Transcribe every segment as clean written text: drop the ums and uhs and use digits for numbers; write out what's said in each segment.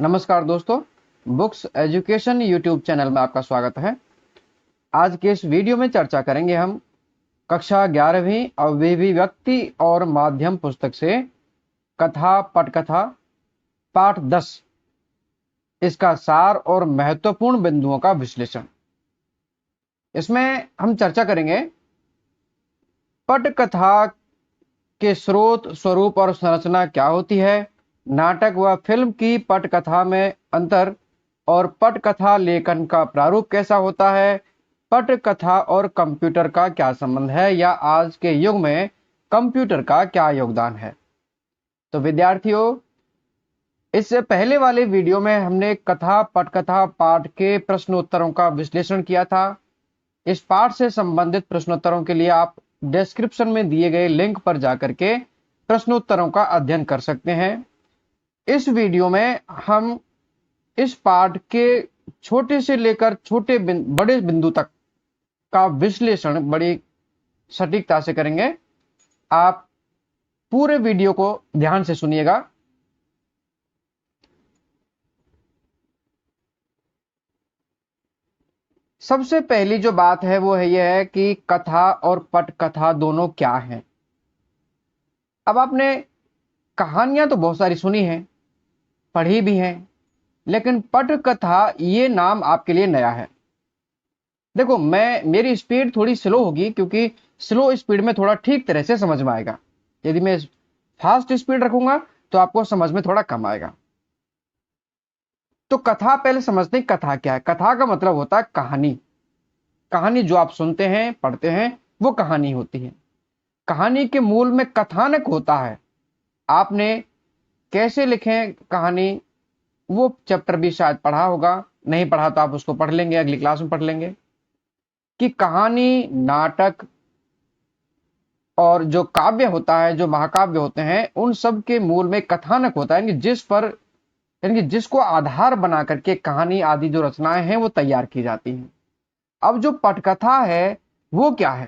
नमस्कार दोस्तों, books education YouTube channel में आपका स्वागत है। आज के इस वीडियो में चर्चा करेंगे हम कक्षा 11वीं अभिव्यक्ति और माध्यम पुस्तक से कथा पटकथा पाठ 10, इसका सार और महत्वपूर्ण बिंदुओं का विश्लेषण। इसमें हम चर्चा करेंगे पटकथा के स्रोत, स्वरूप और संरचना क्या होती है, नाटक व फिल्म की पटकथा में अंतर और पटकथा लेखन का प्रारूप कैसा होता है, पटकथा और कंप्यूटर का क्या संबंध है या आज के युग में कंप्यूटर का क्या योगदान है। तो विद्यार्थियों, इससे पहले वाले वीडियो में हमने कथा पटकथा पाठ के प्रश्नोत्तरों का विश्लेषण किया था। इस पाठ से संबंधित प्रश्नोत्तरों के लिए आप डिस्क्रिप्शन में दिए गए लिंक पर जाकर के प्रश्नोत्तरों का अध्ययन कर सकते हैं। इस वीडियो में हम इस पाठ के छोटे से लेकर बड़े बिंदु तक का विश्लेषण बड़ी सटीकता से करेंगे। आप पूरे वीडियो को ध्यान से सुनिएगा। सबसे पहली जो बात है वो है यह है कि कथा और पटकथा दोनों क्या हैं। अब आपने कहानियां तो बहुत सारी सुनी हैं, पढ़ी भी हैं, लेकिन पटकथा ये नाम आपके लिए नया है। देखो, मेरी स्पीड थोड़ी स्लो होगी क्योंकि स्लो स्पीड में थोड़ा ठीक तरह से समझ में आएगा। यदि मैं फास्ट स्पीड रखूंगा तो आपको समझ में थोड़ा कम आएगा। तो कथा पहले समझते हैं, कथा क्या है। कथा का मतलब होता है कहानी। कहानी जो आप सुनते हैं, पढ़ते हैं, वो कहानी होती है। कहानी के मूल में कथानक होता है। आपने कैसे लिखें कहानी, वो चैप्टर भी शायद पढ़ा होगा, नहीं पढ़ा तो आप उसको पढ़ लेंगे, अगली क्लास में पढ़ लेंगे कि कहानी, नाटक और जो काव्य होता है, जो महाकाव्य होते हैं, उन सब के मूल में कथानक होता है, यानी कि जिसको आधार बना करके कहानी आदि जो रचनाएं हैं वो तैयार की जाती हैं। अब जो पटकथा है वो क्या है।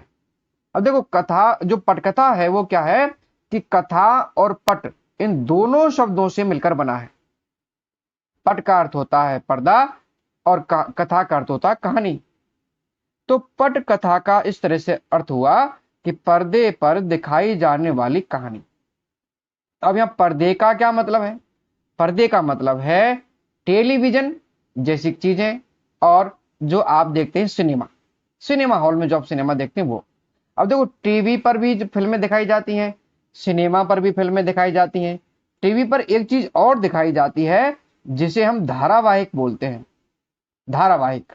अब देखो, कथा जो पटकथा है वो क्या है कि कथा और पट इन दोनों शब्दों से मिलकर बना है। पट का अर्थ होता है पर्दा और कथा का अर्थ होता है कहानी। तो पट कथा का इस तरह से अर्थ हुआ कि पर्दे पर दिखाई जाने वाली कहानी। अब यहां पर्दे का क्या मतलब है। पर्दे का मतलब है टेलीविजन जैसी चीजें और जो आप देखते हैं सिनेमा हॉल में जो आप सिनेमा देखते हैं वो। अब देखो, टीवी पर भी फिल्में दिखाई जाती हैं, सिनेमा पर भी फिल्में दिखाई जाती हैं। टीवी पर एक चीज और दिखाई जाती है जिसे हम धारावाहिक बोलते हैं। धारावाहिक,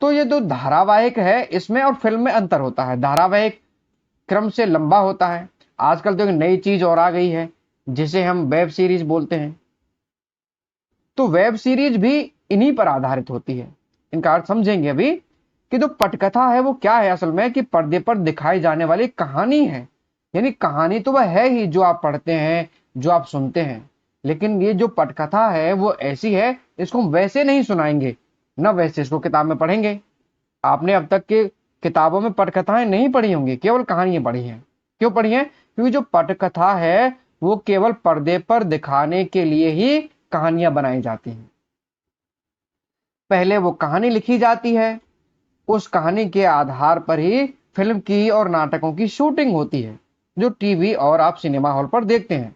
तो ये जो धारावाहिक है इसमें और फिल्म में अंतर होता है। धारावाहिक क्रम से लंबा होता है। आजकल तो एक नई चीज और आ गई है जिसे हम वेब सीरीज बोलते हैं। तो वेब सीरीज भी इन्हीं पर आधारित होती है। इनका अर्थ समझेंगे अभी कि जो पटकथा है वो क्या है। असल में कि पर्दे पर दिखाई जाने वाली कहानी है। यानी कहानी तो वह है ही जो आप पढ़ते हैं, जो आप सुनते हैं, लेकिन ये जो पटकथा है वो ऐसी है, इसको हम वैसे नहीं सुनाएंगे, ना वैसे इसको किताब में पढ़ेंगे। आपने अब तक के किताबों में पटकथाएं नहीं पढ़ी होंगी, केवल कहानियां पढ़ी हैं। क्यों पढ़ी हैं? क्योंकि जो पटकथा है वो केवल पर्दे पर दिखाने के लिए ही कहानियां बनाई जाती हैं। पहले वो कहानी लिखी जाती है, उस कहानी के आधार पर ही फिल्म की और नाटकों की शूटिंग होती है जो टीवी और आप सिनेमा हॉल पर देखते हैं।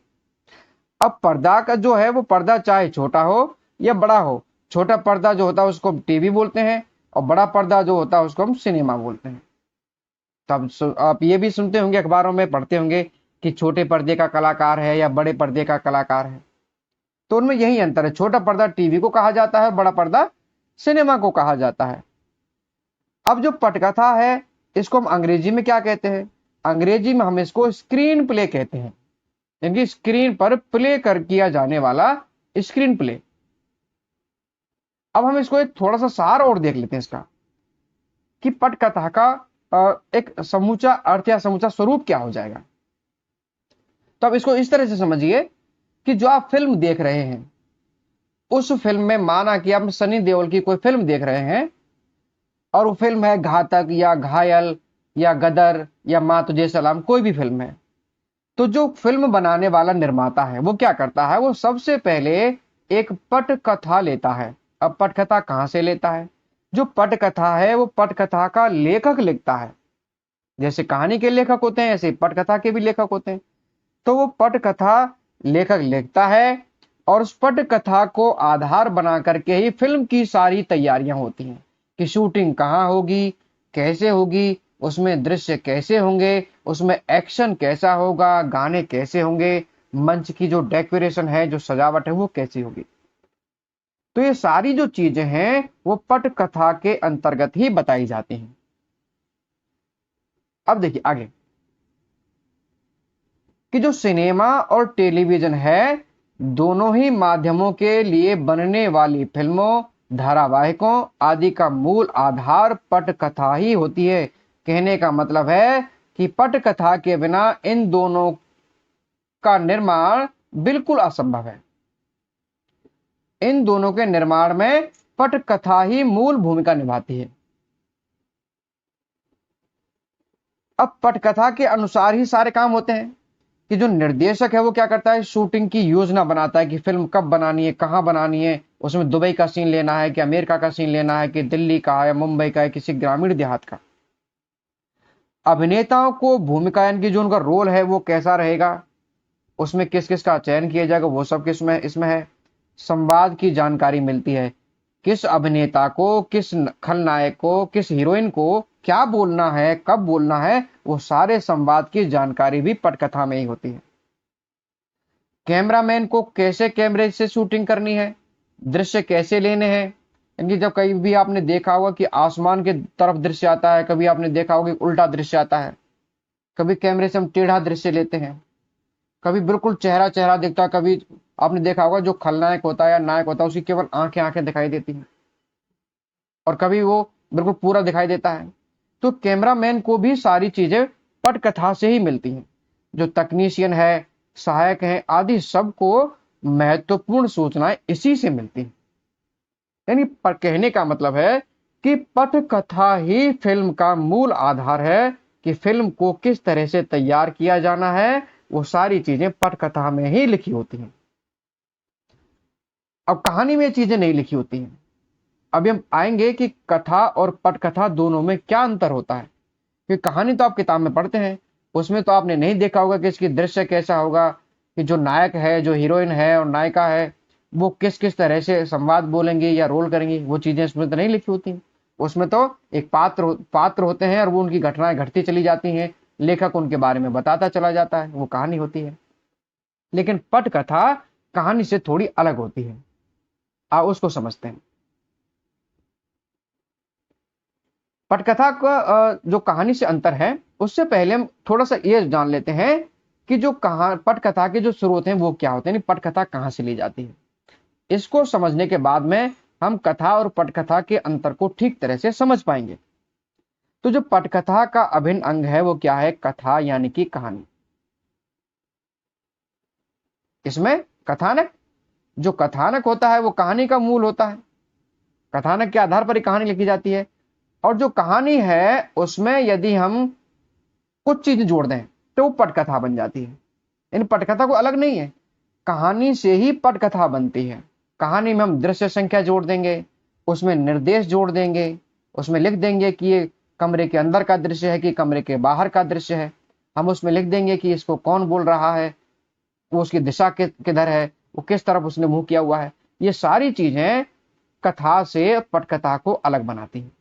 अब पर्दा का जो है वो पर्दा चाहे छोटा हो या बड़ा हो, छोटा पर्दा जो होता है उसको हम टीवी बोलते हैं और बड़ा पर्दा जो होता है उसको हम सिनेमा बोलते हैं। तब आप ये भी सुनते होंगे, अखबारों में पढ़ते होंगे कि छोटे पर्दे का कलाकार है या बड़े पर्दे का कलाकार है। तो उनमें यही अंतर है, छोटा पर्दा टीवी को कहा जाता है, बड़ा पर्दा सिनेमा को कहा जाता है। अब जो पटकथा है इसको हम अंग्रेजी में क्या कहते हैं? अंग्रेजी में हम इसको स्क्रीन प्ले कहते हैं, यानी स्क्रीन पर प्ले कर किया जाने वाला स्क्रीन प्ले। अब हम इसको एक थोड़ा सा सार और देख लेते हैं इसका कि पटकथा का एक समूचा अर्थ या समूचा स्वरूप क्या हो जाएगा। तो अब इसको इस तरह से समझिए कि जो आप फिल्म देख रहे हैं, उस फिल्म में माना कि आप सनी देओल की कोई फिल्म देख रहे हैं और वो फिल्म है घातक या घायल या गदर या माँ तुझे सलाम, कोई भी फिल्म है। तो जो फिल्म बनाने वाला निर्माता है वो क्या करता है, वो सबसे पहले एक पटकथा लेता है। अब पटकथा कहां से लेता है, जो पटकथा है वो पटकथा का लेखक लिखता है। जैसे कहानी के लेखक होते हैं ऐसे पटकथा के भी लेखक होते हैं। तो वो पटकथा लेखक लिखता है और उस पटकथा को आधार बना करके ही फिल्म की सारी तैयारियां होती हैं कि शूटिंग कहाँ होगी, कैसे होगी, उसमें दृश्य कैसे होंगे, उसमें एक्शन कैसा होगा, गाने कैसे होंगे, मंच की जो डेकोरेशन है, जो सजावट है वो कैसी होगी। तो ये सारी जो चीजें हैं वो पटकथा के अंतर्गत ही बताई जाती हैं। अब देखिए आगे कि जो सिनेमा और टेलीविजन है, दोनों ही माध्यमों के लिए बनने वाली फिल्मों, धारावाहिकों आदि का मूल आधार पटकथा ही होती है। कहने का मतलब है कि पटकथा के बिना इन दोनों का निर्माण बिल्कुल असंभव है। इन दोनों के निर्माण में पटकथा ही मूल भूमिका निभाती है। अब पटकथा के अनुसार ही सारे काम होते हैं कि जो निर्देशक है वो क्या करता है, शूटिंग की योजना बनाता है कि फिल्म कब बनानी है, कहां बनानी है, उसमें दुबई का सीन लेना है कि अमेरिका का सीन लेना है कि दिल्ली का है, मुंबई का है, किसी ग्रामीण देहात का। अभिनेताओं को भूमिका यानी कि जो उनका रोल है वो कैसा रहेगा, उसमें किस किस का चयन किया जाएगा, वो सब किसमें इसमें है। संवाद की जानकारी मिलती है, किस अभिनेता को, किस खलनायक को, किस हीरोइन को क्या बोलना है, कब बोलना है, वो सारे संवाद की जानकारी भी पटकथा में ही होती है। कैमरामैन को कैसे कैमरे से शूटिंग करनी है, दृश्य कैसे लेने हैं। यानी जब कहीं भी आपने देखा होगा कि आसमान के तरफ दृश्य आता है, कभी आपने देखा होगा कि उल्टा दृश्य आता है, कभी कैमरे से हम टेढ़ा दृश्य लेते हैं, कभी बिल्कुल चेहरा चेहरा दिखता है, कभी आपने देखा होगा जो खलनायक होता है या नायक होता है उसकी केवल आंखें आंखें दिखाई देती हैं और कभी वो बिल्कुल पूरा दिखाई देता है। तो कैमरामैन को भी सारी चीजें पटकथा से ही मिलती हैं। जो तकनीशियन है, सहायक है आदि सबको महत्वपूर्ण सूचनाएं इसी से मिलती हैं। यानी पर कहने का मतलब है कि पटकथा ही फिल्म का मूल आधार है कि फिल्म को किस तरह से तैयार किया जाना है, वो सारी चीजें पटकथा में ही लिखी होती हैं। अब कहानी में ये चीजें नहीं लिखी होती हैं। अभी हम आएंगे कि कथा और पटकथा दोनों में क्या अंतर होता है, क्योंकि कहानी तो आप किताब में पढ़ते हैं, उसमें तो आपने नहीं देखा होगा कि इसकी दृश्य कैसा होगा, कि जो नायक है, जो हीरोइन है और नायिका है, वो किस किस तरह से संवाद बोलेंगे या रोल करेंगे, वो चीजें इसमें तो नहीं लिखी होती। उसमें तो एक पात्र होते हैं और वो उनकी घटनाएं घटती चली जाती हैं, लेखक उनके बारे में बताता चला जाता है, वो कहानी होती है। लेकिन पटकथा कहानी से थोड़ी अलग होती है। आओ उसको समझते हैं। पटकथा का जो कहानी से अंतर है, उससे पहले हम थोड़ा सा ये जान लेते हैं कि जो कहा पटकथा के जो स्रोत हैं वो क्या होते हैं, पटकथा कहां से ली जाती है। इसको समझने के बाद में हम कथा और पटकथा के अंतर को ठीक तरह से समझ पाएंगे। तो जो पटकथा का अभिन्न अंग है वो क्या है, कथा यानी कि कहानी। इसमें कथानक, जो कथानक होता है वो कहानी का मूल होता है। कथानक के आधार पर ही कहानी लिखी जाती है। और जो कहानी है उसमें यदि हम कुछ चीज जोड़ दें तो वो पटकथा बन जाती है। इन पटकथा को अलग नहीं है, कहानी से ही पटकथा बनती है। कहानी में हम दृश्य संख्या जोड़ देंगे, उसमें निर्देश जोड़ देंगे, उसमें लिख देंगे कि ये कमरे के अंदर का दृश्य है कि कमरे के बाहर का दृश्य है। हम उसमें लिख देंगे कि इसको कौन बोल रहा है, वो उसकी दिशा किधर है, वो किस तरफ उसने मुंह किया हुआ है। ये सारी चीजें कथा से पटकथा को अलग बनाती हैं।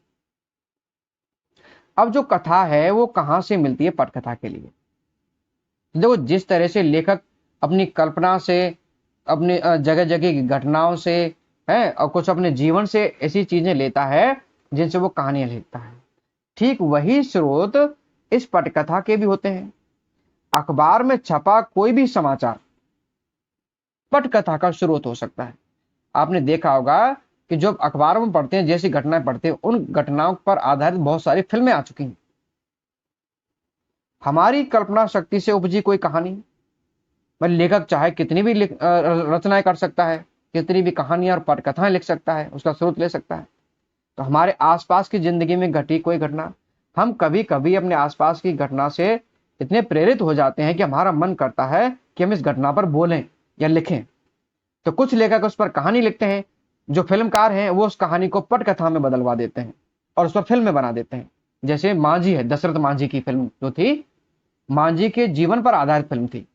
अब जो कथा है वो कहां से मिलती है पटकथा के लिए। देखो, जिस तरह से लेखक अपनी कल्पना से, अपने जगह जगह की घटनाओं से है और कुछ अपने जीवन से ऐसी चीजें लेता है जिनसे वो कहानियां लिखता है, ठीक वही स्रोत इस पटकथा के भी होते हैं। अखबार में छपा कोई भी समाचार पटकथा का स्रोत हो सकता है। आपने देखा होगा कि जब अखबारों में पढ़ते हैं, जैसी घटनाएं पढ़ते हैं, उन घटनाओं पर आधारित बहुत सारी फिल्में आ चुकी हैं। हमारी कल्पना शक्ति से उपजी कोई कहानी, मतलब लेखक चाहे कितनी भी रचनाएं कर सकता है, कितनी भी कहानियां और पटकथाएं लिख सकता है, उसका स्रोत ले सकता है। तो हमारे आसपास की जिंदगी में घटी कोई घटना, हम कभी कभी अपने आसपास की घटना से इतने प्रेरित हो जाते हैं कि हमारा मन करता है कि हम इस घटना पर बोलें या लिखें। तो कुछ लेखक उस पर कहानी लिखते हैं, जो फिल्मकार हैं वो उस कहानी को पटकथा में बदलवा देते हैं और उस पर फिल्म में बना देते हैं। जैसे मांझी है, दशरथ मांझी की फिल्म जो थी, मांझी के जीवन पर आधारित फिल्म थी।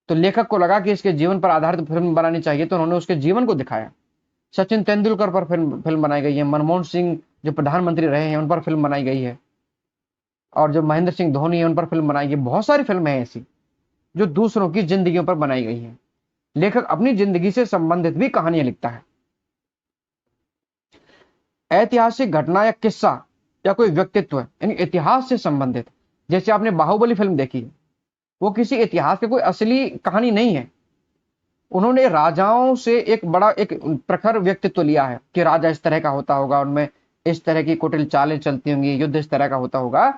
तो लेखक को लगा कि इसके जीवन पर आधारित फिल्म बनानी चाहिए, तो उन्होंने उसके जीवन को दिखाया। सचिन तेंदुलकर पर फिल्म बनाई गई है, मनमोहन सिंह जो प्रधानमंत्री रहे हैं उन पर फिल्म बनाई गई है, और जो महेंद्र सिंह धोनी है उन पर फिल्म बनाई गई। बहुत सारी फिल्में हैं ऐसी जो दूसरों की जिंदगियों पर बनाई गई हैं। लेखक अपनी जिंदगी से संबंधित भी कहानियां लिखता है। ऐतिहासिक घटना या किस्सा या कोई व्यक्तित्व यानी इतिहास से संबंधित, जैसे आपने बाहुबली फिल्म देखी है, वो किसी इतिहास की कोई असली कहानी नहीं है। उन्होंने राजाओं से एक प्रखर व्यक्तित्व लिया है कि राजा इस तरह का होता होगा, उनमें इस तरह की कुटिल चालें चलती होंगी, युद्ध इस तरह का होता होगा।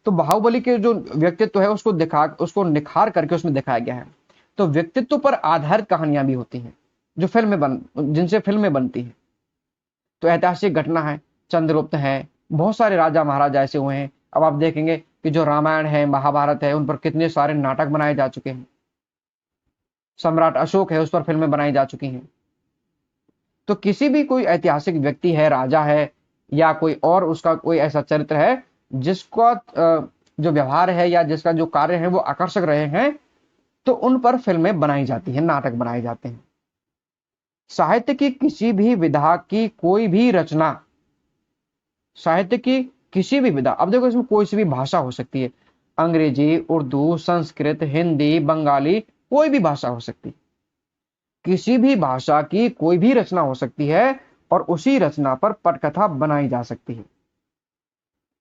तो बाहुबली के जो व्यक्तित्व है उसको निखार करके उसमें दिखाया गया है। तो व्यक्तित्व पर आधारित कहानियां भी होती हैं जो जिनसे फिल्में बनती हैं। तो ऐतिहासिक घटना है, चंद्रगुप्त है, बहुत सारे राजा महाराजा ऐसे हुए हैं। अब आप देखेंगे कि जो रामायण है, महाभारत है, उन पर कितने सारे नाटक बनाए जा चुके हैं। सम्राट अशोक है, उस पर फिल्में बनाई जा चुकी हैं। तो किसी भी कोई ऐतिहासिक व्यक्ति है, राजा है, या कोई और उसका कोई ऐसा चरित्र है जिसका जो व्यवहार है या जिसका जो कार्य है वो आकर्षक रहे हैं, तो उन पर फिल्में बनाई जाती हैं, नाटक बनाए जाते हैं। साहित्य की किसी भी विधा की कोई भी रचना, साहित्य की किसी भी विधा, अब देखो इसमें कोई सी भी भाषा हो सकती है, अंग्रेजी, उर्दू, संस्कृत, हिंदी, बंगाली, कोई भी भाषा हो सकती है। किसी भी भाषा की कोई भी रचना हो सकती है और उसी रचना पर पटकथा बनाई जा सकती है।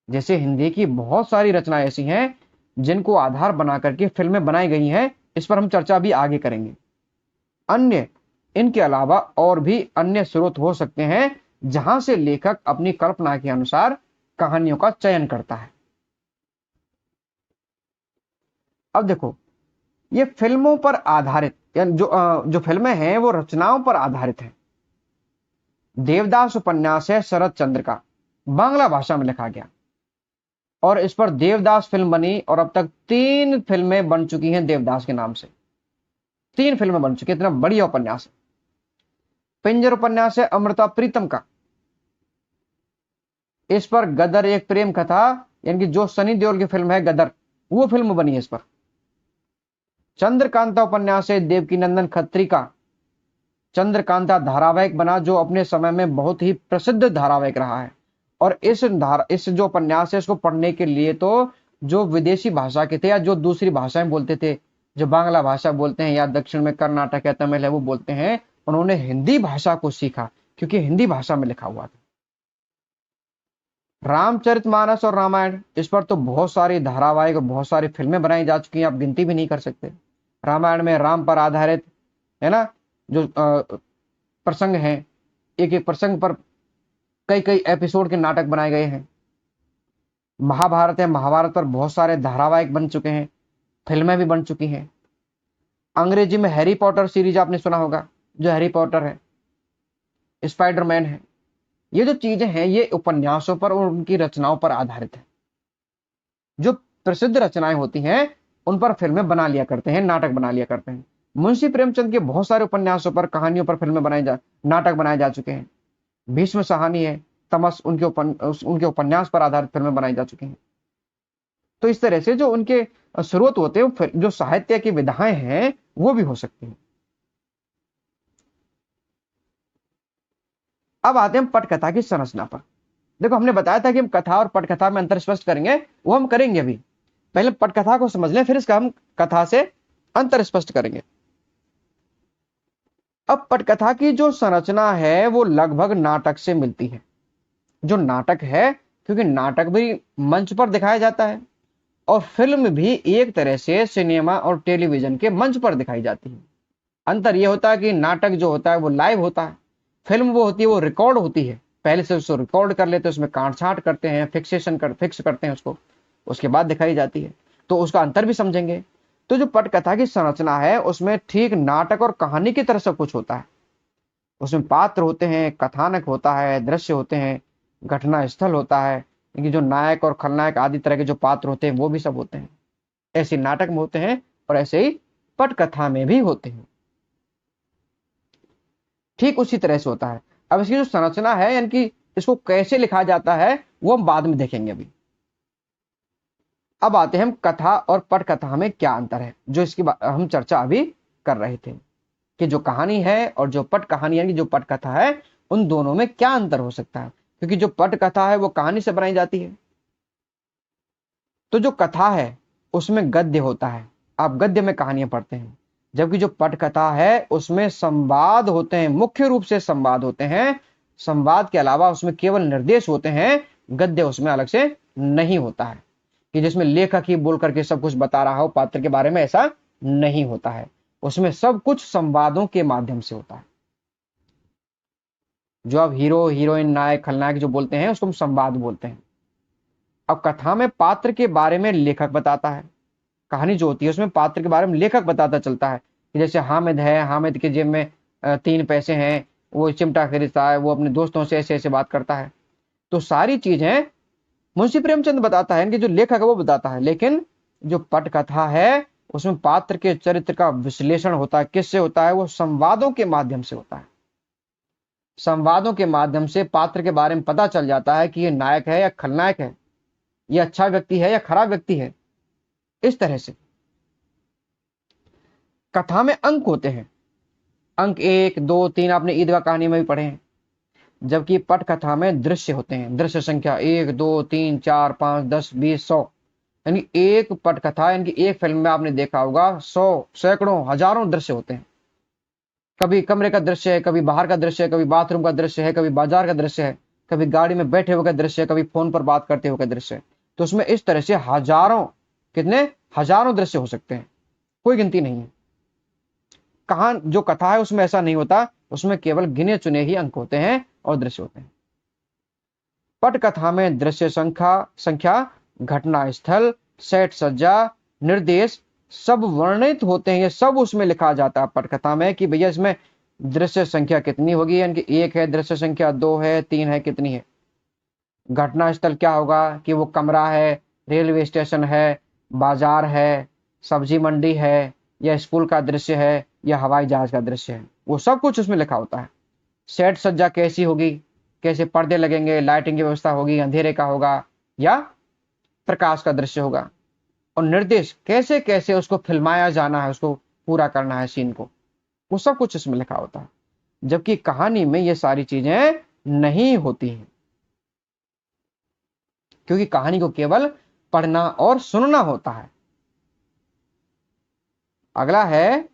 जैसे हिंदी की बहुत सारी रचनाएं ऐसी हैं जिनको आधार बना करके फिल्में बनाई गई हैं। इस पर हम चर्चा भी आगे करेंगे। अन्य इनके अलावा और भी अन्य स्रोत हो सकते हैं जहां से लेखक अपनी कल्पना के अनुसार कहानियों का चयन करता है। अब देखो, ये फिल्मों पर आधारित जो फिल्में हैं वो रचनाओं पर आधारित हैं। देवदास उपन्यास है शरद चंद्र का, बांग्ला भाषा में लिखा गया, और इस पर देवदास फिल्म बनी, और अब तक 3 फिल्में बन चुकी हैं देवदास के नाम से। 3 फिल्में बन चुकी, इतना बढ़िया उपन्यास है। पिंजर उपन्यास है अमृता प्रीतम का, इस पर गदर एक प्रेम कथा, यानी कि जो सनी देओल की फिल्म है गदर, वो फिल्म बनी है इस पर। चंद्रकांता उपन्यास है देवकीनंदन खत्री का, चंद्रकांता धारावाहिक बना जो अपने समय में बहुत ही प्रसिद्ध धारावाहिक रहा है। और इस जो उपन्यास है इसको पढ़ने के लिए तो जो विदेशी भाषा के थे या जो दूसरी भाषाएं बोलते थे, जो बांग्ला भाषा बोलते हैं या दक्षिण में कर्नाटक या तमिल है वो बोलते हैं, उन्होंने हिंदी भाषा को सीखा क्योंकि हिंदी भाषा में लिखा हुआ था। रामचरितमानस और रामायण, इस पर तो बहुत सारी धारावाहिक और बहुत सारी फिल्में बनाई जा चुकी हैं, आप गिनती भी नहीं कर सकते। रामायण में राम पर आधारित है ना जो प्रसंग हैं, एक एक प्रसंग पर कई कई एपिसोड के नाटक बनाए गए हैं। महाभारत है, महाभारत पर बहुत सारे धारावाहिक बन चुके हैं, फिल्में भी बन चुकी हैं। अंग्रेजी में हैरी पॉटर सीरीज आपने सुना होगा, जो हैरी पॉटर है, स्पाइडरमैन है, ये जो चीजें हैं ये उपन्यासों पर और उनकी रचनाओं पर आधारित है। जो प्रसिद्ध रचनाएं होती हैं उन पर फिल्में बना लिया करते हैं, नाटक बना लिया करते हैं। मुंशी प्रेमचंद के बहुत सारे उपन्यासों पर, कहानियों पर फिल्में नाटक बनाए जा चुके हैं। भीष्म सहानी है, तमस, उनके उपन्यास पर आधारित फिल्में बनाई जा चुकी हैं। तो इस तरह से जो उनके स्रोत होते हैं, जो साहित्य की विधाएं हैं वो भी हो सकती हैं। अब आते हैं पटकथा की संरचना पर। देखो, हमने बताया था कि हम कथा और पटकथा में अंतर स्पष्ट करेंगे, वो हम करेंगे अभी। पहले पटकथा को समझ लें, फिर इसका हम कथा से अंतर स्पष्ट करेंगे। अब पटकथा की जो संरचना है वो लगभग नाटक से मिलती है। जो नाटक है, क्योंकि नाटक भी मंच पर दिखाया जाता है और फिल्म भी एक तरह से सिनेमा और टेलीविजन के मंच पर दिखाई जाती है। अंतर यह होता है कि नाटक जो होता है वो लाइव होता है, फिल्म वो होती है वो रिकॉर्ड होती है। पहले से उसको रिकॉर्ड कर लेते हैं, उसमें काट छांट करते हैं, फिक्स करते हैं उसको, उसके बाद दिखाई जाती है। तो उसका अंतर भी समझेंगे। तो जो पटकथा की संरचना है उसमें ठीक नाटक और कहानी की तरह सब कुछ होता है। उसमें पात्र होते हैं, कथानक होता है, दृश्य होते हैं, घटना स्थल होता है, क्योंकि जो नायक और खलनायक आदि तरह के जो पात्र होते हैं वो भी सब होते हैं। ऐसे नाटक में होते हैं और ऐसे ही पटकथा में भी होते हैं। ठीक उसी तरह से होता है। अब इसकी जो संरचना है, यानी कि इसको कैसे लिखा जाता है, वो हम बाद में देखेंगे। अभी अब आते हैं हम कथा और पटकथा में क्या अंतर है, जो इसकी हम चर्चा अभी कर रहे थे कि जो कहानी है और जो पट कहानी यानी जो पटकथा है, उन दोनों में क्या अंतर हो सकता है। क्योंकि जो पटकथा है वो कहानी से बनाई जाती है, तो जो कथा है उसमें गद्य होता है, आप गद्य में कहानियां पढ़ते हैं। जबकि जो पटकथा है उसमें संवाद होते हैं, मुख्य रूप से संवाद होते हैं। संवाद के अलावा उसमें केवल निर्देश होते हैं, गद्य उसमें अलग से नहीं होता है कि जिसमें लेखक ही बोल करके सब कुछ बता रहा हो पात्र के बारे में, ऐसा नहीं होता है। उसमें सब कुछ संवादों के माध्यम से होता है। जो आप हीरो हीरोइन नायक खलनायक जो बोलते हैं उसको हम संवाद बोलते हैं। अब कथा में पात्र के बारे में लेखक बताता है, कहानी जो होती है उसमें पात्र के बारे में लेखक बताता चलता है कि जैसे हामिद है, हामिद के जेब में 3 पैसे हैं, वो चिमटा खरीदता है, वो अपने दोस्तों से ऐसे ऐसे बात करता है। तो सारी चीजें मुंशी प्रेमचंद बताता है कि जो लेखक है वो बताता है। लेकिन जो पटकथा है उसमें पात्र के चरित्र का विश्लेषण होता है। किससे होता है? वो संवादों के माध्यम से होता है। संवादों के माध्यम से पात्र के बारे में पता चल जाता है कि ये नायक है या खलनायक है, ये अच्छा व्यक्ति है या खराब व्यक्ति है। इस तरह से कथा में अंक होते हैं, अंक 1 2 3 आपने ईदगाह कहानी में भी पढ़े हैं। जबकि पटकथा में दृश्य होते हैं, दृश्य संख्या 1 2 3 4 5 10 20 100। यानी एक पटकथा, यानी एक फिल्म में आपने देखा होगा 100 सैकड़ों हजारों दृश्य होते हैं। कभी कमरे का दृश्य है, कभी बाहर का दृश्य है, कभी बाथरूम का दृश्य है, कभी बाजार का दृश्य है, कभी गाड़ी में बैठे हुए का दृश्य है, कभी फोन पर बात करते हुए का दृश्य है। तो उसमें इस तरह से हजारों, कितने हजारों दृश्य हो सकते हैं, कोई गिनती नहीं है। कहां जो कथा है उसमें ऐसा नहीं होता, उसमें केवल गिने चुने ही अंक होते हैं और दृश्य होते हैं। पटकथा में दृश्य संख्या, घटना स्थल, सेट सज्जा, निर्देश सब वर्णित होते हैं। ये सब उसमें लिखा जाता है पटकथा में कि भैया इसमें दृश्य संख्या कितनी होगी, यानी कि 1 है, दृश्य संख्या 2 है, 3 है, कितनी है। घटना स्थल क्या होगा कि वो कमरा है, रेलवे स्टेशन है, बाजार है, सब्जी मंडी है, या स्कूल का दृश्य है, या हवाई जहाज का दृश्य है, वो सब कुछ उसमें लिखा होता है। सेट सज्जा कैसी होगी, कैसे पर्दे लगेंगे, लाइटिंग की व्यवस्था होगी, अंधेरे का होगा या प्रकाश का दृश्य होगा। और निर्देश कैसे कैसे उसको फिल्माया जाना है, उसको पूरा करना है सीन को, वो सब कुछ इसमें लिखा होता है। जबकि कहानी में ये सारी चीजें नहीं होती हैं, क्योंकि कहानी को केवल पढ़ना और सुनना होता है। अगला है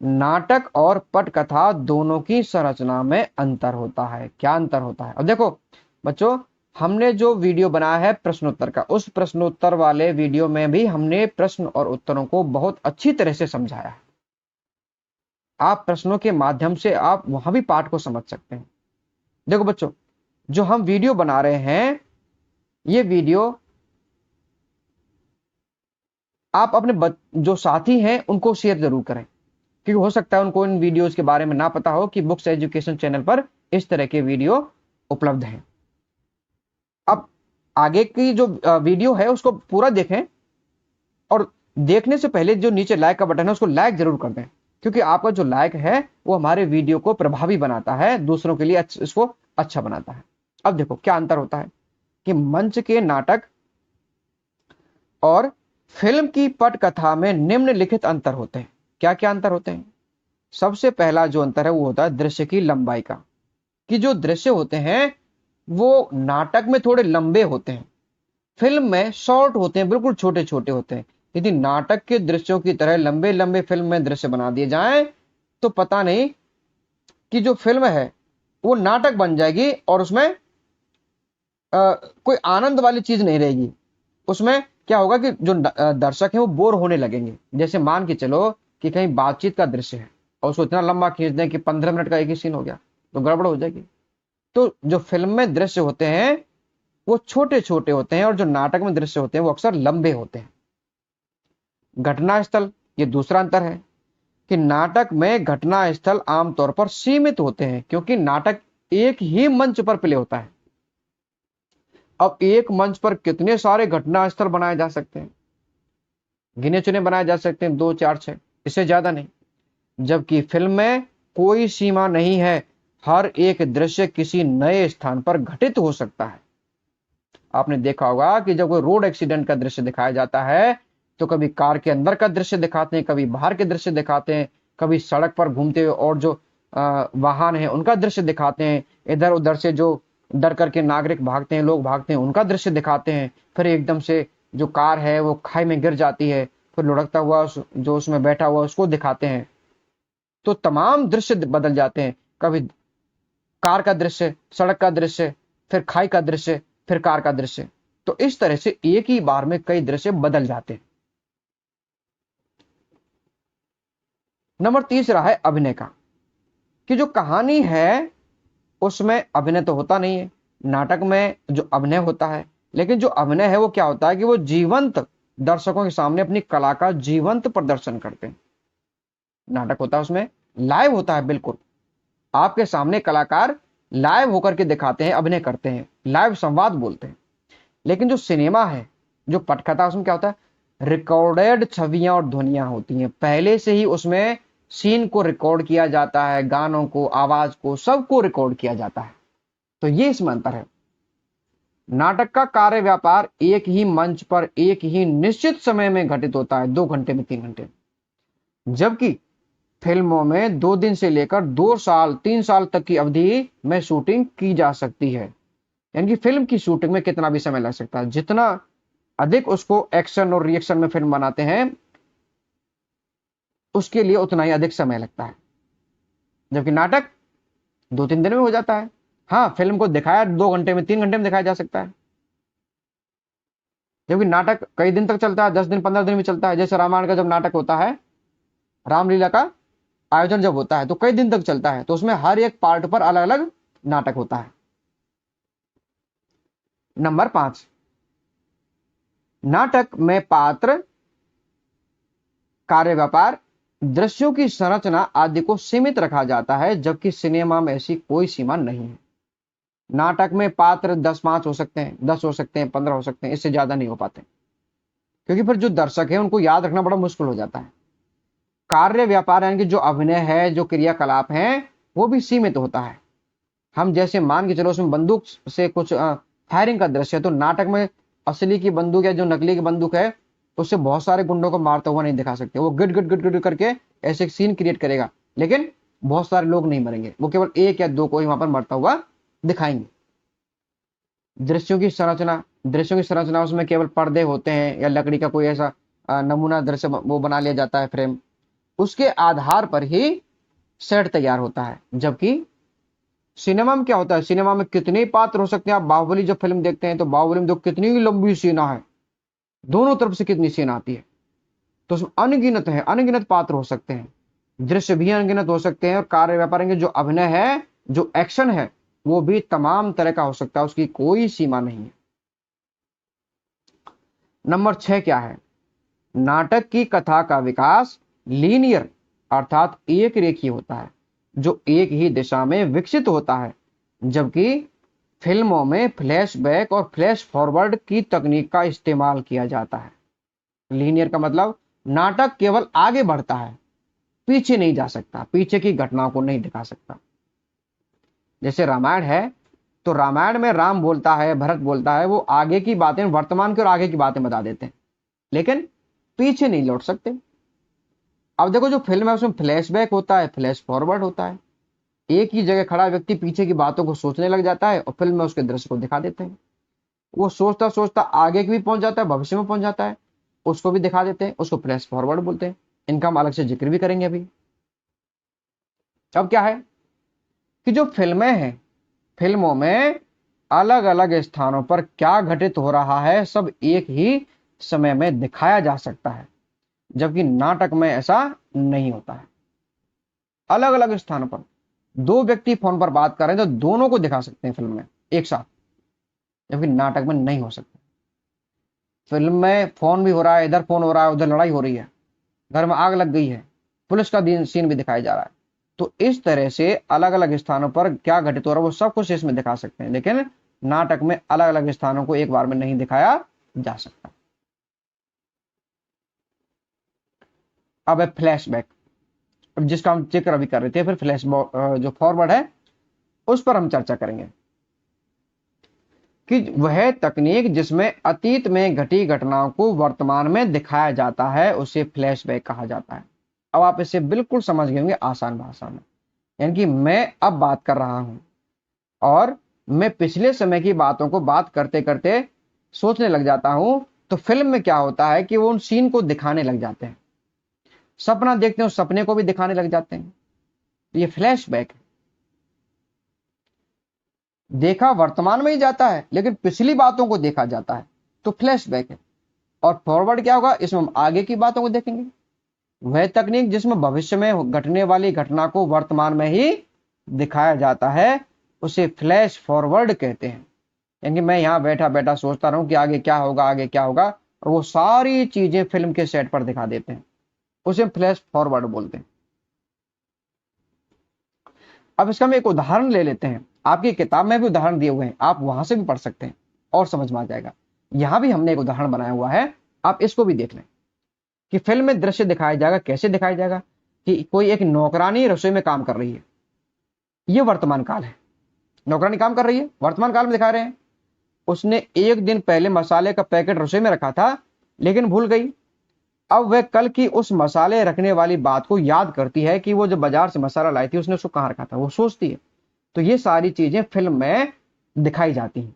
नाटक और पटकथा दोनों की संरचना में अंतर होता है। क्या अंतर होता है? अब देखो बच्चों, हमने जो वीडियो बनाया है प्रश्नोत्तर का, उस प्रश्नोत्तर वाले वीडियो में भी हमने प्रश्न और उत्तरों को बहुत अच्छी तरह से समझाया है। आप प्रश्नों के माध्यम से आप वहां भी पाठ को समझ सकते हैं। देखो बच्चों, जो हम वीडियो बना रहे हैं, ये वीडियो आप अपने जो साथी हैं उनको शेयर जरूर करें, क्योंकि हो सकता है उनको इन वीडियोस के बारे में ना पता हो कि बुक्स एजुकेशन चैनल पर इस तरह के वीडियो उपलब्ध हैं। अब आगे की जो वीडियो है उसको पूरा देखें, और देखने से पहले जो नीचे लाइक का बटन है उसको लाइक जरूर कर दें, क्योंकि आपका जो लाइक है वो हमारे वीडियो को प्रभावी बनाता है, दूसरों के लिए इसको अच्छा बनाता है। अब देखो क्या अंतर होता है कि मंच के नाटक और फिल्म की पटकथा में निम्नलिखित अंतर होते हैं। क्या क्या अंतर होते हैं? सबसे पहला जो अंतर है वो होता है दृश्य की लंबाई का, कि जो दृश्य होते हैं वो नाटक में थोड़े लंबे होते हैं, फिल्म में शॉर्ट होते हैं, बिल्कुल छोटे छोटे होते हैं। यदि नाटक के दृश्यों की तरह लंबे लंबे फिल्म में दृश्य बना दिए जाएं तो पता नहीं कि जो फिल्म है वो नाटक बन जाएगी और उसमें कोई आनंद वाली चीज नहीं रहेगी। उसमें क्या होगा कि जो दर्शक हैं वो बोर होने लगेंगे। जैसे मान के चलो कि कहीं बातचीत का दृश्य है और उसको इतना लंबा खींच दें कि 15 मिनट का एक ही सीन हो गया, तो गड़बड़ हो जाएगी। तो जो फिल्म में दृश्य होते हैं वो छोटे छोटे होते हैं और जो नाटक में दृश्य होते हैं वो अक्सर लंबे होते हैं। घटना स्थल, ये दूसरा अंतर है कि नाटक में घटना स्थल आमतौर पर सीमित होते हैं, क्योंकि नाटक एक ही मंच पर प्ले होता है। अब एक मंच पर कितने सारे घटना स्थल बनाए जा सकते हैं? गिने चुने बनाए जा सकते हैं, 2 4 6, इससे ज्यादा नहीं। जबकि फिल्म में कोई सीमा नहीं है, हर एक दृश्य किसी नए स्थान पर घटित हो सकता है। आपने देखा होगा कि जब कोई रोड एक्सीडेंट का दृश्य दिखाया जाता है तो कभी कार के अंदर का दृश्य दिखाते हैं, कभी बाहर के दृश्य दिखाते हैं, कभी सड़क पर घूमते हुए और जो वाहन है उनका दृश्य दिखाते हैं, इधर उधर से जो डर करके नागरिक भागते हैं, लोग भागते हैं, उनका दृश्य दिखाते हैं। फिर एकदम से जो कार है वो खाई में गिर जाती है, फिर लुढ़कता हुआ जो उसमें बैठा हुआ उसको दिखाते हैं। तो तमाम दृश्य बदल जाते हैं, कभी कार का दृश्य, सड़क का दृश्य, फिर खाई का दृश्य, फिर कार का दृश्य। तो इस तरह से एक ही बार में कई दृश्य बदल जाते हैं। नंबर तीसरा है अभिनय का, कि जो कहानी है उसमें अभिनय तो होता नहीं है। नाटक में जो अभिनय होता है, लेकिन जो अभिनय है वो क्या होता है कि वो जीवंत दर्शकों के सामने अपनी कला का जीवंत प्रदर्शन करते हैं। नाटक होता है उसमें लाइव होता है, बिल्कुल आपके सामने कलाकार लाइव होकर के दिखाते हैं, अभिनय करते हैं, लाइव संवाद बोलते हैं। लेकिन जो सिनेमा है, जो पटकथा, उसमें क्या होता है, रिकॉर्डेड छवियां और ध्वनियां होती हैं। पहले से ही उसमें सीन को रिकॉर्ड किया जाता है, गानों को, आवाज को, सबको रिकॉर्ड किया जाता है। तो ये इसमें अंतर है। नाटक का कार्य व्यापार एक ही मंच पर एक ही निश्चित समय में घटित होता है, 2 घंटे में, 3 घंटे में। जबकि फिल्मों में 2 दिन से लेकर 2 साल 3 साल तक की अवधि में शूटिंग की जा सकती है। यानी कि फिल्म की शूटिंग में कितना भी समय लग सकता है, जितना अधिक उसको एक्शन और रिएक्शन में फिल्म बनाते हैं उसके लिए उतना ही अधिक समय लगता है। जबकि नाटक 2-3 दिन में हो जाता है। हाँ, फिल्म को दिखाया 2 घंटे में, 3 घंटे में दिखाया जा सकता है। जबकि नाटक कई दिन तक चलता है, 10 दिन 15 दिन में चलता है। जैसे रामायण का जब नाटक होता है, रामलीला का आयोजन जब होता है तो कई दिन तक चलता है, तो उसमें हर एक पार्ट पर अलग अलग नाटक होता है। नंबर 5, नाटक में पात्र, कार्य व्यापार, दृश्यों की संरचना आदि को सीमित रखा जाता है, जबकि सिनेमा में ऐसी कोई सीमा नहीं है। नाटक में पात्र 10-5 हो सकते हैं, 10 हो सकते हैं, 15 हो सकते हैं, इससे ज्यादा नहीं हो पाते, क्योंकि फिर जो दर्शक है उनको याद रखना बड़ा मुश्किल हो जाता है। कार्य व्यापार यानी कि जो अभिनय है, जो क्रियाकलाप है, वो भी सीमित होता है। हम जैसे मान के चलो उसमें बंदूक से कुछ फायरिंग का दृश्य है, तो नाटक में असली की बंदूक या जो नकली की बंदूक है उससे बहुत सारे गुंडों को मारता हुआ नहीं दिखा सकते। वो गिट गिट गिट गिट करके ऐसे सीन क्रिएट करेगा, लेकिन बहुत सारे लोग नहीं मरेंगे, वो केवल 1 या 2 को ही वहां पर मरता हुआ दिखाएंगे। दृश्यों की संरचना उसमें केवल पर्दे होते हैं या लकड़ी का कोई ऐसा नमूना दृश्य वो बना लिया जाता है, फ्रेम, उसके आधार पर ही सेट तैयार होता है। जबकि सिनेमा में क्या होता है, सिनेमा में कितने पात्र हो सकते हैं। आप बाहुबली जब फिल्म देखते हैं तो बाहुबली में तो कितनी लंबी सीना है, दोनों तरफ से कितनी सीन आती है, तो उसमें अनगिनत है, अनगिनत पात्र हो सकते हैं, दृश्य भी अनगिनत हो सकते हैं। और कार्य व्यापार के जो अभिनय है, जो एक्शन है, वो भी तमाम तरह का हो सकता है, उसकी कोई सीमा नहीं है। नंबर 6 क्या है, नाटक की कथा का विकास लीनियर अर्थात एक रेखीय होता है, जो एक ही दिशा में विकसित होता है। जबकि फिल्मों में फ्लैशबैक और फ्लैश फॉरवर्ड की तकनीक का इस्तेमाल किया जाता है। लीनियर का मतलब नाटक केवल आगे बढ़ता है, पीछे नहीं जा सकता, पीछे की घटनाओं को नहीं दिखा सकता। जैसे रामायण है, तो रामायण में राम बोलता है, भरत बोलता है, वो आगे की बातें, वर्तमान की और आगे की बातें बता देते हैं, लेकिन पीछे नहीं लौट सकते। अब देखो जो फिल्म है उसमें फ्लैशबैक होता है, फ्लैश फॉरवर्ड होता है। एक ही जगह खड़ा व्यक्ति पीछे की बातों को सोचने लग जाता है और फिल्म में उसके दृश्य को दिखा देते हैं। वो सोचता सोचता आगे की भी पहुंच जाता है, भविष्य में पहुंच जाता है, उसको भी दिखा देते हैं, उसको फ्लैश फॉरवर्ड बोलते हैं। इनका हम अलग से जिक्र भी करेंगे अभी। अब क्या है कि जो फिल्में हैं, फिल्मों में अलग अलग स्थानों पर क्या घटित हो रहा है सब एक ही समय में दिखाया जा सकता है, जबकि नाटक में ऐसा नहीं होता है। अलग अलग स्थानों पर 2 व्यक्ति फोन पर बात कर रहे हैं तो दोनों को दिखा सकते हैं फिल्म में एक साथ, जबकि नाटक में नहीं हो सकता। फिल्म में फोन भी हो रहा है, इधर फोन हो रहा है, उधर लड़ाई हो रही है, घर में आग लग गई है, पुलिस का सीन भी दिखाया जा रहा है। तो इस तरह से अलग अलग स्थानों पर क्या घटित हो रहा है वो सब कुछ इसमें दिखा सकते हैं, लेकिन नाटक में अलग अलग स्थानों को एक बार में नहीं दिखाया जा सकता। अब है फ्लैशबैक, जिसका हम जिक्र अभी कर रहे थे। फिर जो फॉरवर्ड है उस पर हम चर्चा करेंगे कि वह तकनीक जिसमें अतीत में घटी घटनाओं को वर्तमान में दिखाया जाता है उसे फ्लैशबैक कहा जाता है। अब आप इसे बिल्कुल समझ गए होंगे आसान भाषा में। यानी कि मैं अब बात कर रहा हूं और मैं पिछले समय की बातों को बात करते करते सोचने लग जाता हूं, तो फिल्म में क्या होता है कि वो उन सीन को दिखाने लग जाते हैं। सपना देखते हैं, उस सपने को भी दिखाने लग जाते हैं। ये फ्लैशबैक है। देखा वर्तमान में ही जाता है लेकिन पिछली बातों को देखा जाता है, तो फ्लैशबैक है। और फॉरवर्ड क्या होगा, इसमें हम आगे की बातों को देखेंगे। वह तकनीक जिसमें भविष्य में घटने वाली घटना को वर्तमान में ही दिखाया जाता है उसे फ्लैश फॉरवर्ड कहते हैं। यानी मैं यहां बैठा बैठा सोचता रहूं कि आगे क्या होगा, आगे क्या होगा, और वो सारी चीजें फिल्म के सेट पर दिखा देते हैं, उसे फ्लैश फॉरवर्ड बोलते हैं। अब इसका हम एक उदाहरण ले लेते हैं। आपकी किताब में भी उदाहरण दिए हुए हैं, आप वहां से भी पढ़ सकते हैं और समझ में आ जाएगा। यहां भी हमने एक उदाहरण बनाया हुआ है, आप इसको भी देख लें कि फिल्म में दृश्य दिखाया जाएगा। कैसे दिखाया जाएगा कि कोई एक नौकरानी रसोई में काम कर रही है। ये वर्तमान काल है, नौकरानी काम कर रही है, वर्तमान काल में दिखा रहे हैं। उसने एक दिन पहले मसाले का पैकेट रसोई में रखा था लेकिन भूल गई। अब वह कल की उस मसाले रखने वाली बात को याद करती है कि वो जब बाजार से मसाला लाई थी उसने उसको कहां रखा था, वो सोचती है। तो ये सारी चीजें फिल्म में दिखाई जाती हैं।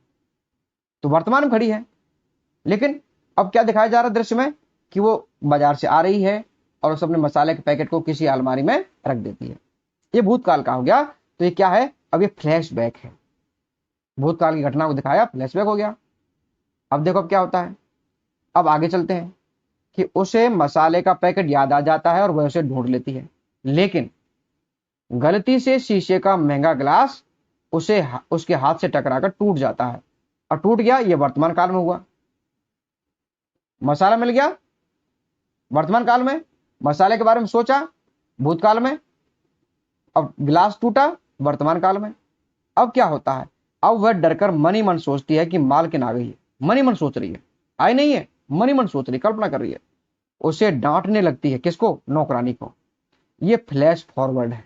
तो वर्तमान में खड़ी है, लेकिन अब क्या दिखाया जा रहा है दृश्य में कि वो बाजार से आ रही है और उस अपने मसाले के पैकेट को किसी अलमारी में रख देती है। ये भूतकाल का हो गया। तो ये क्या है, अब ये फ्लैशबैक है। भूतकाल की घटना को दिखाया, फ्लैशबैक हो गया। अब देखो अब क्या होता है। अब आगे चलते हैं कि उसे मसाले का पैकेट याद आ जाता है और वह उसे ढूंढ लेती है, लेकिन गलती से शीशे का महंगा ग्लास उसके हाथ से टकराकर टूट जाता है। और टूट गया, ये वर्तमान काल में हुआ। मसाला मिल गया वर्तमान काल में, मसाले के बारे में सोचा भूतकाल में, अब गिलास टूटा वर्तमान काल में। अब क्या होता है, अब वह डरकर मन ही मन सोचती है कि मालकिन आ गई है। मन ही मन सोच रही है, आई नहीं है, मन ही मन सोच रही, कल्पना कर रही है। उसे डांटने लगती है, किसको, नौकरानी को। ये फ्लैश फॉरवर्ड है।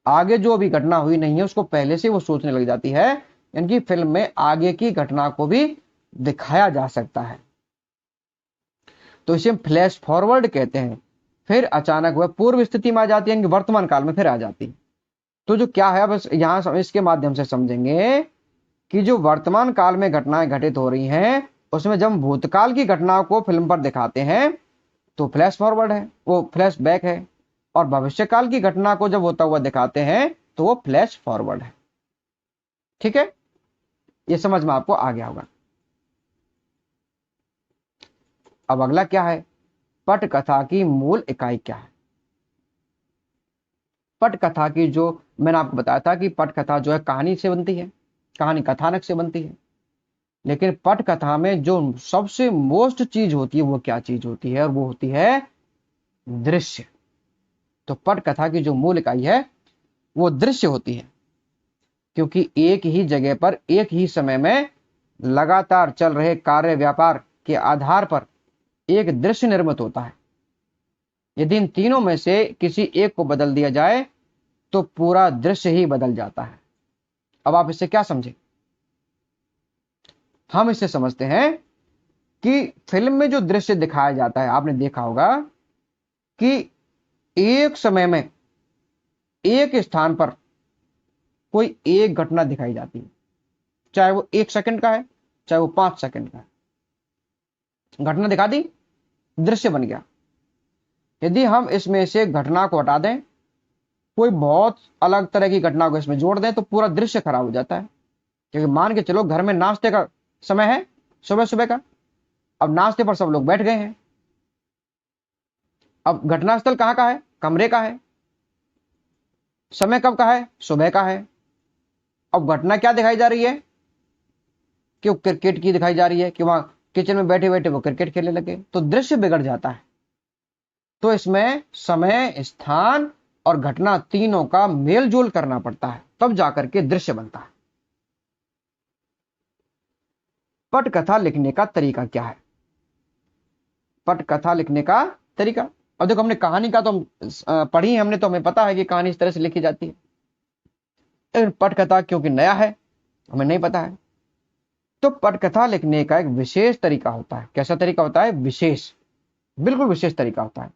आगे जो अभी घटना हुई नहीं है उसको पहले से वो सोचने लग जाती है। यानी फिल्म में आगे की घटना को भी दिखाया जा सकता है, तो इसे फ्लैश फॉरवर्ड कहते हैं। फिर अचानक वह पूर्व स्थिति में आ जाती है, वर्तमान काल में फिर आ जाती है। तो जो क्या है, बस यहां इसके माध्यम से समझेंगे कि जो वर्तमान काल में घटनाएं घटित हो रही हैं उसमें जब भूतकाल की घटनाओं को फिल्म पर दिखाते हैं तो फ्लैश फॉरवर्ड है, वो फ्लैश बैक है। और भविष्य काल की घटना को जब होता हुआ दिखाते हैं तो वो फ्लैश फॉरवर्ड है। ठीक है, ये समझ में आपको आ गया होगा। अब अगला क्या है, पटकथा की मूल इकाई क्या है। पटकथा की, जो मैंने आपको बताया था कि पटकथा जो है कहानी से बनती है, कहानी कथानक से बनती है। लेकिन पटकथा में जो सबसे मोस्ट चीज होती है वो क्या चीज होती है, और वो होती है दृश्य। तो पटकथा की जो मूल इकाई है वो दृश्य होती है, क्योंकि एक ही जगह पर एक ही समय में लगातार चल रहे कार्य व्यापार के आधार पर एक दृश्य निर्मित होता है। यदि इन तीनों में से किसी एक को बदल दिया जाए तो पूरा दृश्य ही बदल जाता है। अब आप इससे क्या समझे, हम इससे समझते हैं कि फिल्म में जो दृश्य दिखाया जाता है, आपने देखा होगा कि एक समय में एक स्थान पर कोई एक घटना दिखाई जाती है, चाहे वो 1 सेकंड का है चाहे वो 5 सेकंड का है। घटना दिखा दी, दृश्य बन गया। यदि हम इसमें से घटना को हटा दें, कोई बहुत अलग तरह की घटना को इसमें जोड़ दें, तो पूरा दृश्य खराब हो जाता है। क्योंकि मान के चलो घर में नाश्ते का समय है, सुबह सुबह का, अब नाश्ते पर सब लोग बैठ गए हैं। अब घटनास्थल कहां का है, कमरे का है, समय कब का है, सुबह का है। अब घटना क्या दिखाई जा रही है कि वो क्रिकेट की दिखाई जा रही है, कि वहां किचन में बैठे बैठे वो क्रिकेट खेलने लगे, तो दृश्य बिगड़ जाता है। तो इसमें समय, स्थान और घटना तीनों का मेल जोल करना पड़ता है, तब जाकर के दृश्य बनता है। पटकथा लिखने का तरीका क्या है। पटकथा लिखने का तरीका। और देखो हमने कहानी का तो पढ़ी है हमने, तो हमें पता है कि कहानी इस तरह से लिखी जाती है, लेकिन पटकथा क्योंकि नया है हमें नहीं पता है। तो पटकथा लिखने का एक विशेष तरीका होता है। कैसा तरीका होता है? विशेष, बिल्कुल विशेष तरीका होता है।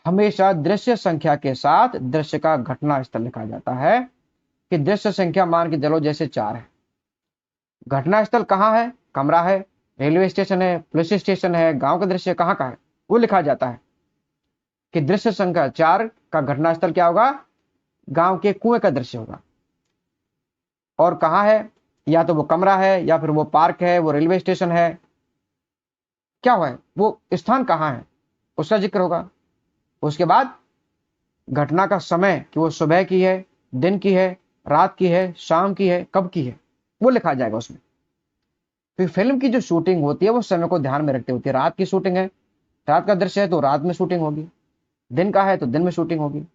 हमेशा दृश्य संख्या के साथ दृश्य का घटना स्थल लिखा जाता है, कि दृश्य संख्या मान के चलो जैसे 4 है, घटना स्थल कहाँ है? कमरा है, रेलवे स्टेशन है, पुलिस स्टेशन है, गांव का दृश्य कहाँ का है, वो लिखा जाता है कि दृश्य संख्या 4 का घटना स्थल क्या होगा? गांव के कुएं का दृश्य होगा। और कहाँ है? या तो वो कमरा है, या फिर वो पार्क है, वो रेलवे स्टेशन है, क्या हुआ है, वो स्थान कहाँ है उसका जिक्र होगा। उसके बाद घटना का समय, कि वो सुबह की है, दिन की है, रात की है, शाम की है, कब की है, वो लिखा जाएगा उसमें। फिर फिल्म की जो शूटिंग होती है वो समय को ध्यान में रखते होती है। रात की शूटिंग है, रात का दृश्य है तो रात में शूटिंग होगी, दिन का है तो दिन में शूटिंग होगी।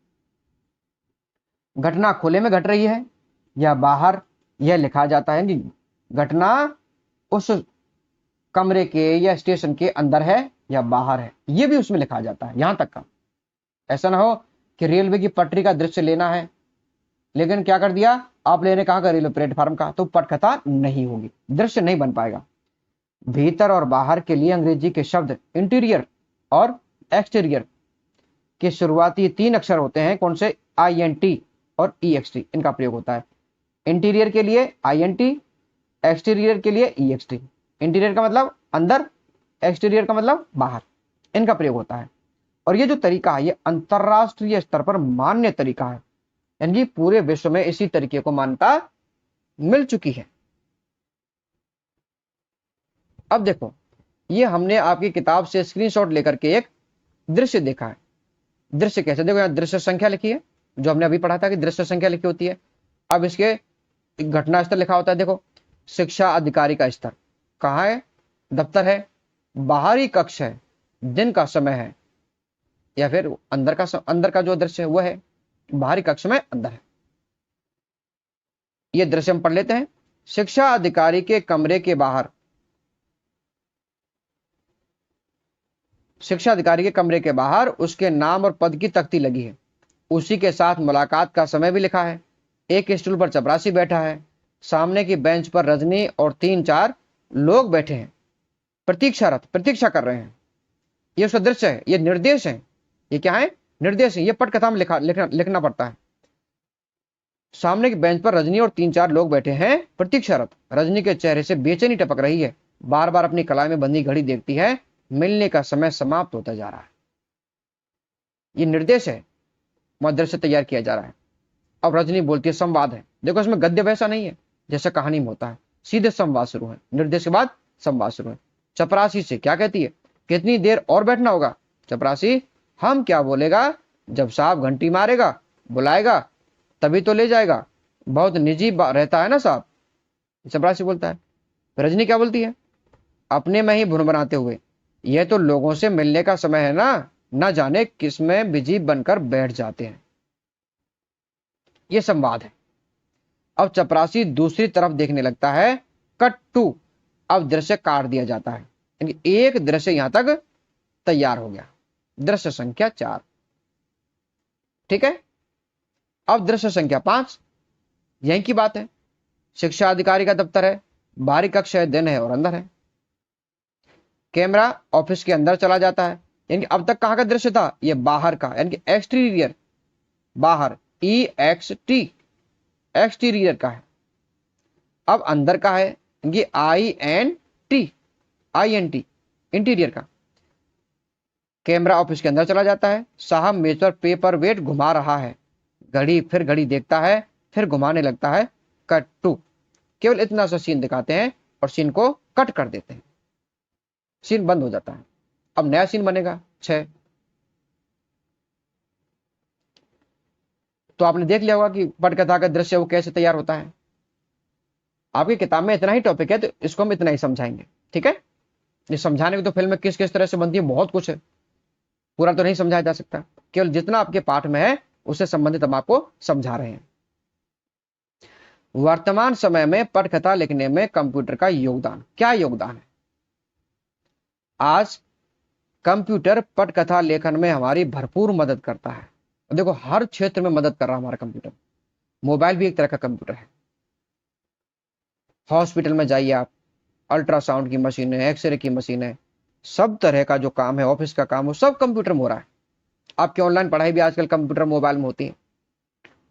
घटना खुले में घट रही है या बाहर, यह लिखा जाता है कि घटना उस कमरे के या स्टेशन के अंदर है या बाहर है, यह भी उसमें लिखा जाता है। यहां तक का ऐसा ना हो कि रेलवे की पटरी का दृश्य लेना है, लेकिन क्या कर दिया आपने, लेने कहा रेलवे प्लेटफार्म का, तो पटकथा नहीं होगी, दृश्य नहीं बन पाएगा। भीतर और बाहर के लिए अंग्रेजी के शब्द इंटीरियर और एक्सटीरियर के शुरुआती 3 अक्षर होते हैं। कौन से? INT और EXT, इनका प्रयोग होता है। इंटीरियर के लिए INT, एक्सटीरियर के लिए EXT। इंटीरियर का मतलब अंदर, एक्सटीरियर का मतलब बाहर, इनका प्रयोग होता है। और ये जो तरीका है ये अंतरराष्ट्रीय स्तर पर मान्य तरीका है, यानी पूरे विश्व में इसी तरीके को मान्यता मिल चुकी है। अब देखो, ये हमने आपकी किताब से स्क्रीनशॉट लेकर के एक दृश्य देखा है। दृश्य कैसे? देखो यहाँ दृश्य संख्या लिखी है, जो हमने अभी पढ़ा था कि दृश्य संख्या लिखी होती है। अब इसके घटना स्तर लिखा होता है। देखो, शिक्षा अधिकारी का स्तर कहाँ है? दफ्तर है। बाहरी कक्ष है, दिन का समय है, या फिर अंदर का जो दृश्य है वह है, बाहरी कक्ष में अंदर है। ये दृश्य हम पढ़ लेते हैं। शिक्षा अधिकारी के कमरे के बाहर, शिक्षा अधिकारी के कमरे के बाहर उसके नाम और पद की तख्ती लगी है। उसी के साथ मुलाकात का समय भी लिखा है। एक स्टूल पर चपरासी बैठा है, सामने की बेंच पर रजनी और 3-4 लोग बैठे हैं, प्रतीक्षा कर रहे हैं। ये उसका दृश्य है, ये निर्देश है। ये क्या है? निर्देश है। ये पटकथा में लिखना पड़ता है। सामने की बेंच पर रजनी और 3-4 लोग बैठे हैं, प्रतीक्षारत। रजनी के चेहरे से बेचैनी टपक रही है, बार बार अपनी कलाई में बंधी घड़ी देखती है। मिलने का समय समाप्त होता जा रहा है। ये निर्देश है, वहां दृश्य तैयार किया जा रहा है। अब रजनी बोलती है, संवाद है। देखो इसमें गद्य वैसा नहीं है जैसा कहानी में होता है, सीधे संवाद शुरू है, निर्देश के बाद संवाद शुरू है। चपरासी से क्या कहती है? कितनी देर और बैठना होगा? चपरासी, हम क्या बोलेगा, जब साहब घंटी मारेगा, बुलाएगा, तभी तो ले जाएगा, बहुत निजी रहता है ना साहब, चपरासी बोलता है। रजनी क्या बोलती है अपने में ही भुनभुनाते हुए? यह तो लोगों से मिलने का समय है ना, न जाने किस में बिजी बनकर बैठ जाते हैं। यह संवाद है। अब चपरासी दूसरी तरफ देखने लगता है। कट टू, अब दृश्य काट दिया जाता है, यानी एक दृश्य यहां तक तैयार हो गया, दृश्य संख्या 4। ठीक है। अब दृश्य संख्या 5, यहीं की बात है। शिक्षा अधिकारी का दफ्तर है, बाहरी कक्ष है, दिन है और अंदर है। कैमरा ऑफिस के अंदर चला जाता है, यानी अब तक कहां का दृश्य था? ये बाहर का, यानी कि एक्सटीरियर, बाहर, EXT, एक्सटीरियर का है। अब अंदर का है, ये INT, इंटीरियर का। कैमरा ऑफिस के अंदर चला जाता है। साहब मेज पर पेपर वेट घुमा रहा है, घड़ी, फिर घड़ी देखता है, फिर घुमाने लगता है। कट टू, केवल इतना सा सीन दिखाते हैं और सीन को कट कर देते हैं, सीन बंद हो जाता है। अब नया सीन बनेगा 6। तो आपने देख लिया होगा कि पटकथा का दृश्य वो कैसे तैयार होता है। आपकी किताब में इतना ही टॉपिक है तो इसको हम इतना ही समझाएंगे। ठीक है। ये समझाने की तो फिल्म में किस किस तरह से बनती है बहुत कुछ है, पूरा तो नहीं समझाया जा सकता, केवल जितना आपके पाठ में है उससे संबंधित हम आपको समझा रहे हैं। वर्तमान समय में पटकथा लिखने में कंप्यूटर का योगदान, क्या योगदान है? आज कंप्यूटर पटकथा लेखन में हमारी भरपूर मदद करता है। देखो हर क्षेत्र में मदद कर रहा है हमारा कंप्यूटर। मोबाइल भी एक तरह का कंप्यूटर है। हॉस्पिटल में जाइए आप, अल्ट्रासाउंड की मशीन है, एक्सरे की मशीन है, सब तरह का जो काम है, ऑफिस का काम, वो सब कंप्यूटर में हो रहा है। आपकी ऑनलाइन पढ़ाई भी आजकल कंप्यूटर मोबाइल में होती है।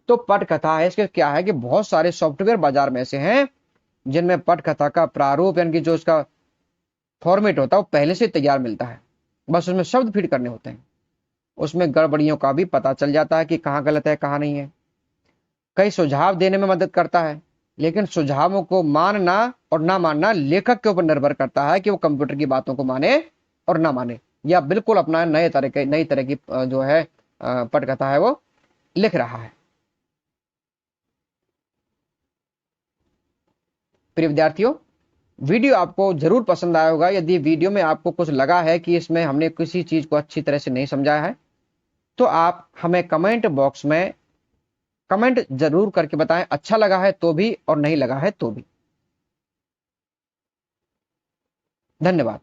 तो पटकथा है, इसके क्या है कि बहुत सारे सॉफ्टवेयर बाजार में ऐसे हैं जिनमें पटकथा का प्रारूप यानी कि जो इसका फॉर्मेट होता है वो पहले से तैयार मिलता है, बस उसमें शब्द फीड करने होते हैं। उसमें गड़बड़ियों का भी पता चल जाता है कि कहाँ गलत है कहाँ नहीं है। कई सुझाव देने में मदद करता है, लेकिन सुझावों को मानना और ना मानना लेखक के ऊपर निर्भर करता है कि वो कंप्यूटर की बातों को माने और ना माने, या बिल्कुल अपना नई तरह की जो है पटकथा है वो लिख रहा है। प्रिय विद्यार्थियों, वीडियो आपको जरूर पसंद आया होगा। यदि वीडियो में आपको कुछ लगा है कि इसमें हमने किसी चीज को अच्छी तरह से नहीं समझाया है, तो आप हमें कमेंट बॉक्स में कमेंट जरूर करके बताएं, अच्छा लगा है तो भी और नहीं लगा है तो भी। धन्यवाद।